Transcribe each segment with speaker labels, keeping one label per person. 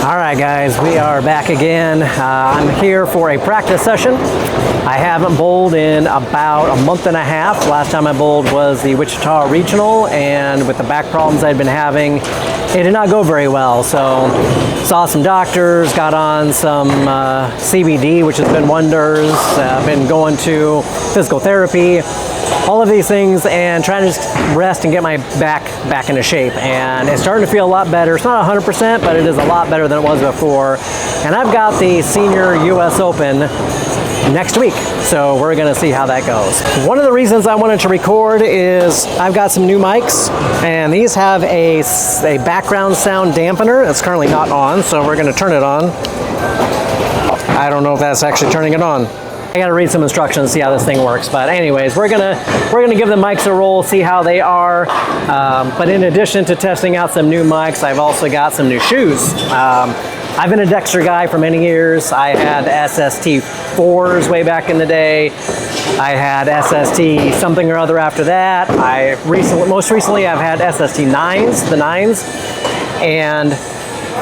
Speaker 1: All right, guys, we are back again. I'm here for a practice session. I haven't bowled in about a month and a half. Last time I bowled was the Wichita Regional, and with the back problems I'd been having, it did not go very well. So saw some doctors, got on some CBD, which has been wonders. I've been going to physical therapy, all of these things, and trying to just rest and get my back into shape. And it's starting to feel a lot better. It's not 100%, but it is a lot better than it was before. And I've got the Senior US Open next week, so we're gonna see how that goes. One of the reasons I wanted to record is I've got some new mics, and these have a background sound dampener. It's currently not on, so we're gonna turn it on. I don't know if that's actually turning it on. I gotta read some instructions, see how this thing works. But anyways, we're gonna give the mics a roll, see how they are. But in addition to testing out some new mics, I've also got some new shoes. I've been a Dexter guy for many years. I had SST4s way back in the day. I had SST something or other after that. Most recently I've had SST9s, the 9s, and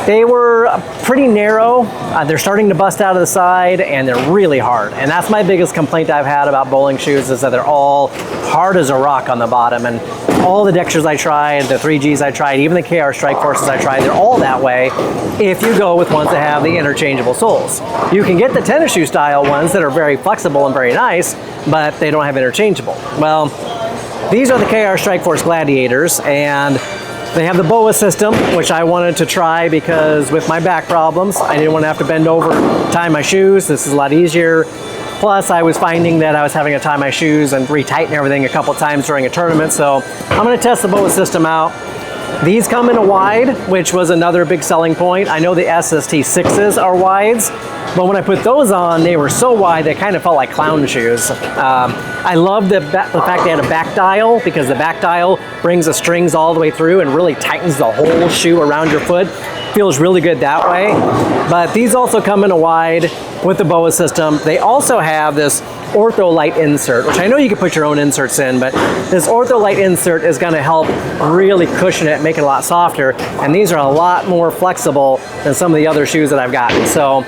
Speaker 1: they were pretty narrow. They're starting to bust out of the side, and they're really hard. And that's my biggest complaint I've had about bowling shoes, is that they're all hard as a rock on the bottom. And all the Dexters I tried, the 3Gs I tried, even the KR Strike Forces I tried, they're all that way if you go with ones that have the interchangeable soles. You can get the tennis shoe style ones that are very flexible and very nice, but they don't have interchangeable. Well, these are the KR Strike Force Gladiators, and they have the BOA system, which I wanted to try because with my back problems, I didn't want to have to bend over, tie my shoes. This is a lot easier. Plus, I was finding that I was having to tie my shoes and retighten everything a couple times during a tournament. So I'm going to test the BOA system out. These come in a wide, which was another big selling point. I know the SST6s are wides, but when I put those on, they were so wide they kind of felt like clown shoes. I love the fact they had a back dial, because the back dial brings the strings all the way through and really tightens the whole shoe around your foot. Feels really good that way. But these also come in a wide with the BOA system. They also have this Ortholite insert, which I know you can put your own inserts in, but this Ortholite insert is going to help really cushion it, make it a lot softer. And these are a lot more flexible than some of the other shoes that I've gotten. So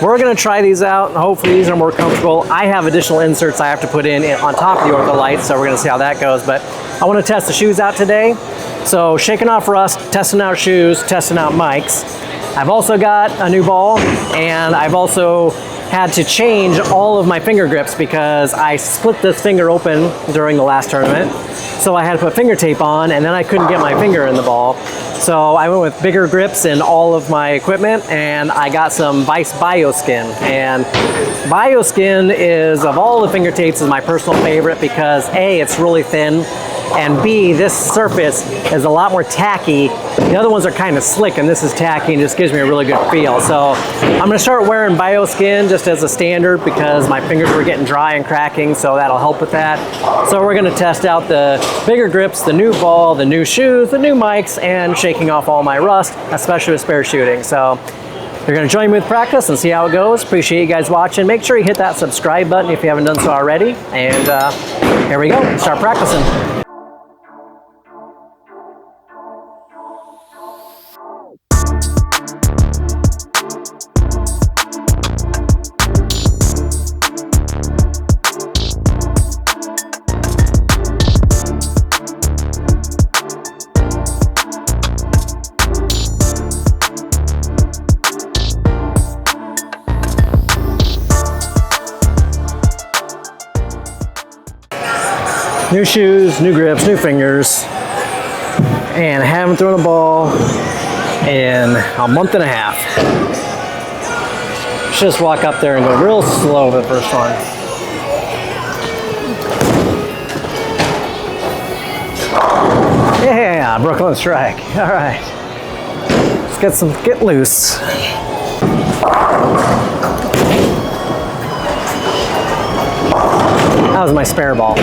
Speaker 1: we're going to try these out. Hopefully these are more comfortable. I have additional inserts I have to put in on top of the Ortholite, so we're going to see how that goes. But I want to test the shoes out today. So shaking off rust, testing out shoes, testing out mics. I've also got a new ball, and I've also had to change all of my finger grips because I split this finger open during the last tournament. So I had to put finger tape on, and then I couldn't get my finger in the ball. So I went with bigger grips in all of my equipment, and I got some Vice Bioskin. And Bioskin is, of all the finger tapes, is my personal favorite because A, it's really thin, and B, this surface is a lot more tacky. The other ones are kind of slick, and this is tacky and just gives me a really good feel. So I'm gonna start wearing Bioskin just as a standard because my fingers were getting dry and cracking, so that'll help with that. So we're gonna test out the bigger grips, the new ball, the new shoes, the new mics, and shaking off all my rust, especially with spare shooting. So you're gonna join me with practice and see how it goes. Appreciate you guys watching. Make sure you hit that subscribe button if you haven't done so already. And here we go, start practicing. New shoes, new grips, new fingers, and I haven't thrown a ball in a month and a half. Just walk up there and go real slow for the first one. Yeah, Brooklyn strike. All right, let's get loose. That was my spare ball.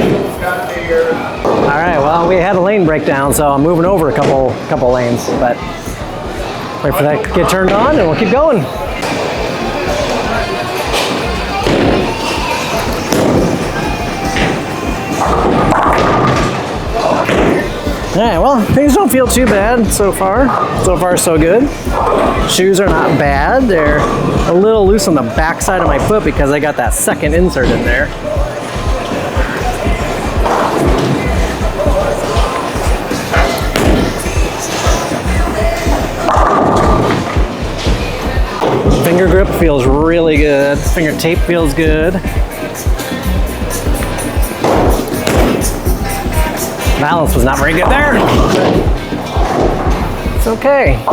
Speaker 1: All right, well, we had a lane breakdown, so I'm moving over a couple lanes, but wait for that to get turned on and we'll keep going. Alright, well, things don't feel too bad so far. So far, so good. Shoes are not bad. They're a little loose on the back side of my foot because I got that second insert in there. Finger grip feels really good. Finger tape feels good. Balance was not very good there. It's okay.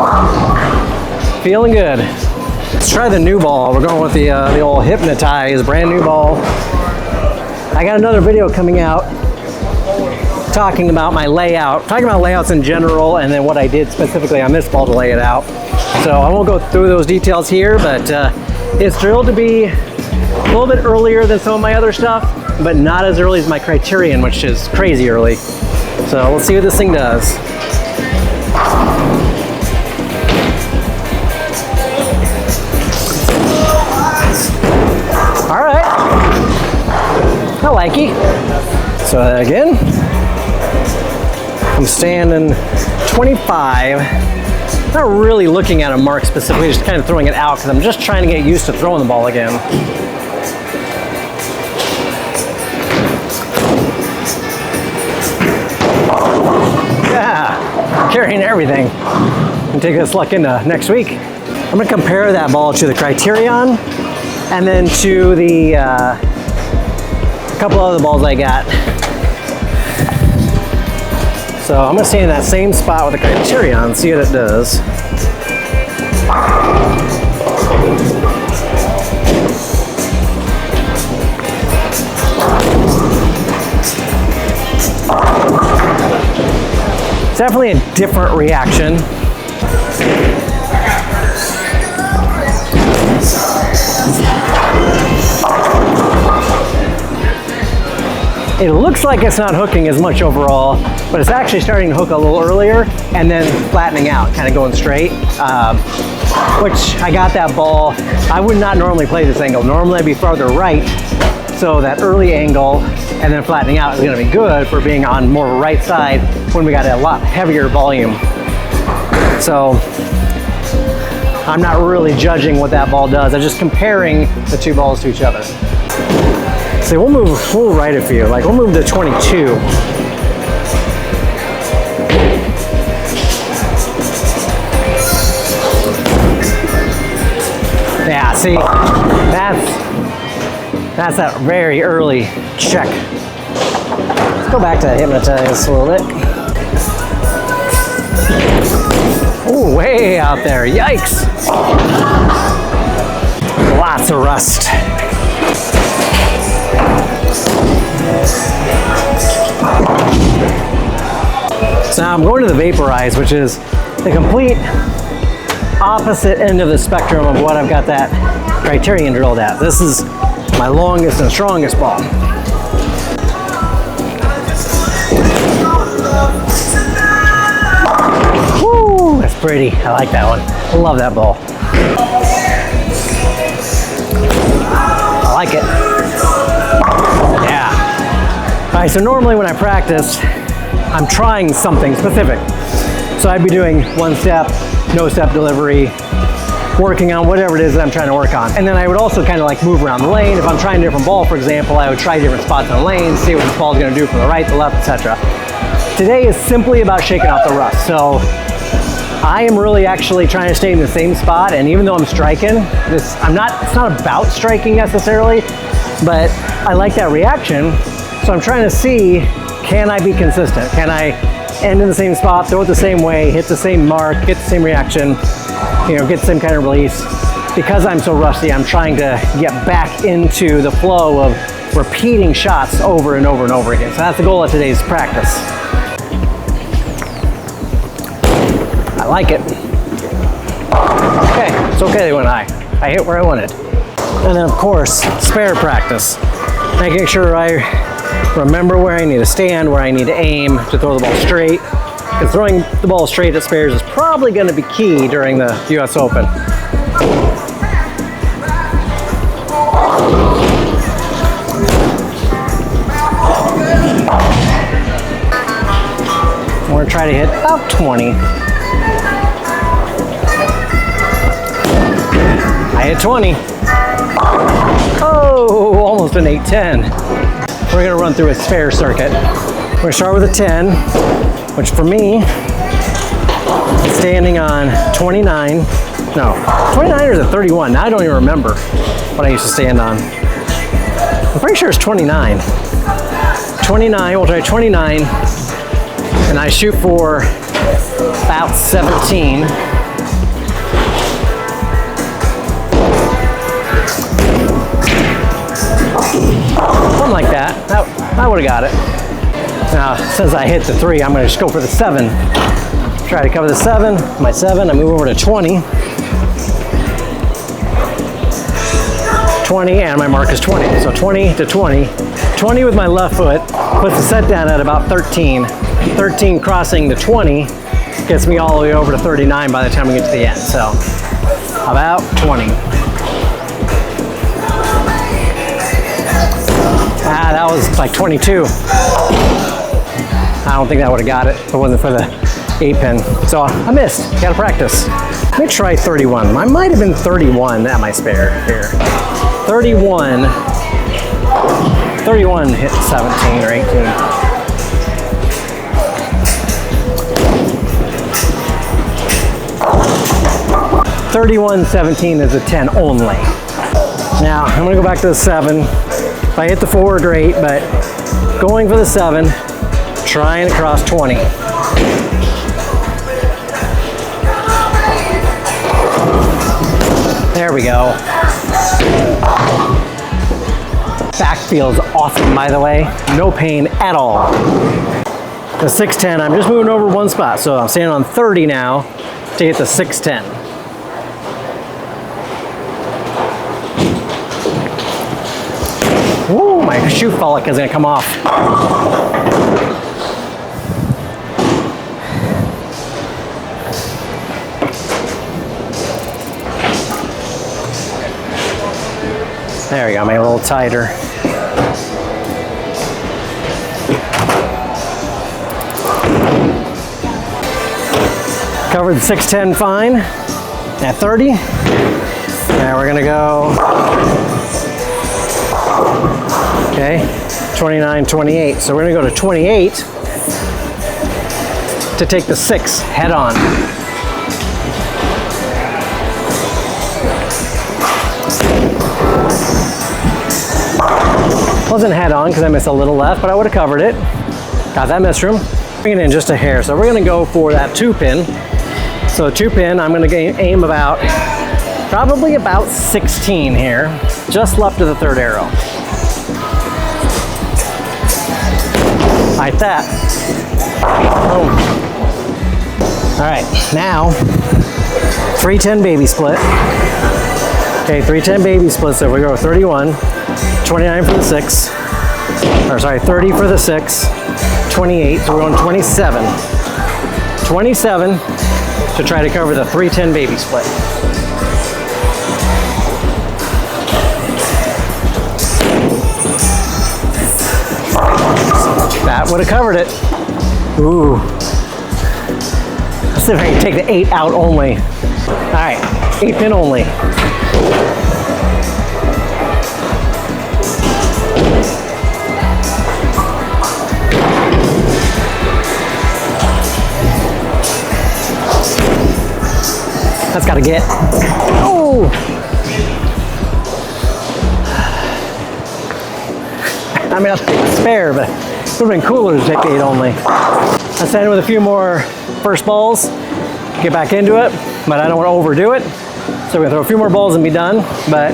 Speaker 1: Feeling good. Let's try the new ball. We're going with the old Hypnotize, brand new ball. I got another video coming out talking about my layout, talking about layouts in general, and then what I did specifically on this ball to lay it out. So I won't go through those details here, but it's drilled to be a little bit earlier than some of my other stuff, but not as early as my Criterion, which is crazy early. So let's see what this thing does. All right, I like it. So again, I'm standing 25. Not really looking at a mark specifically, just kind of throwing it out because I'm just trying to get used to throwing the ball again. Yeah, carrying everything. And take this luck into next week. I'm gonna compare that ball to the Criterion and then to the couple other balls I got. So I'm gonna stand in that same spot with the Criterion, see what it does. It's definitely a different reaction. It looks like it's not hooking as much overall, but it's actually starting to hook a little earlier and then flattening out, kind of going straight, which I got that ball. I would not normally play this angle. Normally I'd be farther right, so that early angle and then flattening out is gonna be good for being on more of a right side when we got a lot heavier volume. So I'm not really judging what that ball does. I'm just comparing the two balls to each other. So we'll write it for you. Like we'll move to 22. Yeah, see, that's that very early check. Let's go back to Hypnotize a little bit. Ooh, way out there, yikes. Lots of rust. So now I'm going to the Vaporize, which is the complete opposite end of the spectrum of what I've got that Criterion drilled at. This is my longest and strongest ball. Woo, that's pretty. I like that one. I love that ball. I like it. Yeah. All right, so normally when I practice, I'm trying something specific. So I'd be doing one step, no step delivery, working on whatever it is that I'm trying to work on. And then I would also kind of like move around the lane. If I'm trying a different ball, for example, I would try different spots in the lane, see what this ball is gonna do from the right, the left, etc. Today is simply about shaking off the rust. So I am really actually trying to stay in the same spot, and even though I'm striking, it's not about striking necessarily, but I like that reaction. So I'm trying to see, can I be consistent? Can I end in the same spot, throw it the same way, hit the same mark, get the same reaction, get the same kind of release? Because I'm so rusty, I'm trying to get back into the flow of repeating shots over and over and over again. So that's the goal of today's practice. I like it. Okay, it's okay when I hit where I wanted. And then of course, spare practice. Making sure I remember where I need to stand, where I need to aim to throw the ball straight. Because throwing the ball straight at spares is probably going to be key during the US Open. More gonna try to hit about 20. I hit 20. Oh, almost an 810. We're gonna run through a spare circuit. We're gonna start with a 10, which for me, is standing on 29. No, 29 or is it 31? Now I don't even remember what I used to stand on. I'm pretty sure it's 29. 29, we'll try 29, and I shoot for about 17. Something like that. I would have got it. Now, since I hit the 3, I'm going to just go for the 7. Try to cover the 7. My 7, I move over to 20. 20, and my mark is 20. So 20 to 20. 20 with my left foot puts the set down at about 13. 13 crossing the 20 gets me all the way over to 39 by the time we get to the end. So about 20. Ah, that was like 22. I don't think that would have got it if it wasn't for the 8-pin. So I missed. Gotta practice. Let me try 31. I might have been 31 at my spare here. 31 hit 17 or 18. 31-17 is a 10 only. Now I'm gonna go back to the 7. If I hit the 4, great, but going for the 7, trying to cross 20. There we go. Back feels awesome, by the way. No pain at all. The 610, I'm just moving over one spot. So I'm standing on 30 now to hit the 610. Ooh, my shoe follicle is gonna come off. There we go, make it a little tighter. Covered the 610 fine at 30. Now we're gonna go, okay, 29, 28. So we're gonna go to 28 to take the 6 head on. Wasn't head on because I missed a little left, but I would have covered it. Got that missed room. Bring it in just a hair. So we're gonna go for that 2-pin. So 2-pin, I'm gonna aim about, probably about 16 here, just left of the 3rd arrow. Like that. Boom. All right, now, 310 baby split. Okay, 310 baby split, so we go 31, 29 for the 6, or sorry, 30 for the 6, 28, so we're going 27. 27 to try to cover the 310 baby split. That would have covered it. Ooh. Let's see if I can take the 8 out only. All right, 8-pin only. That's gotta get. Oh! I mean, I'll take the spare, but it would have been cooler to take the 8 only. I sent in with a few more first balls, get back into it, but I don't want to overdo it. So we're gonna throw a few more balls and be done. But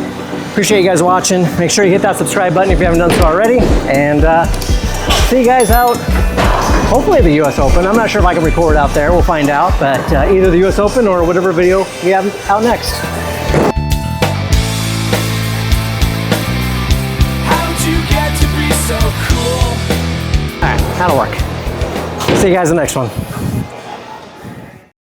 Speaker 1: appreciate you guys watching. Make sure you hit that subscribe button if you haven't done so already. And see you guys out, hopefully the US Open. I'm not sure if I can record out there, we'll find out. But either the US Open or whatever video we have out next.
Speaker 2: How'd you get to be so cool?
Speaker 1: All right, that'll work. See you guys in the next one.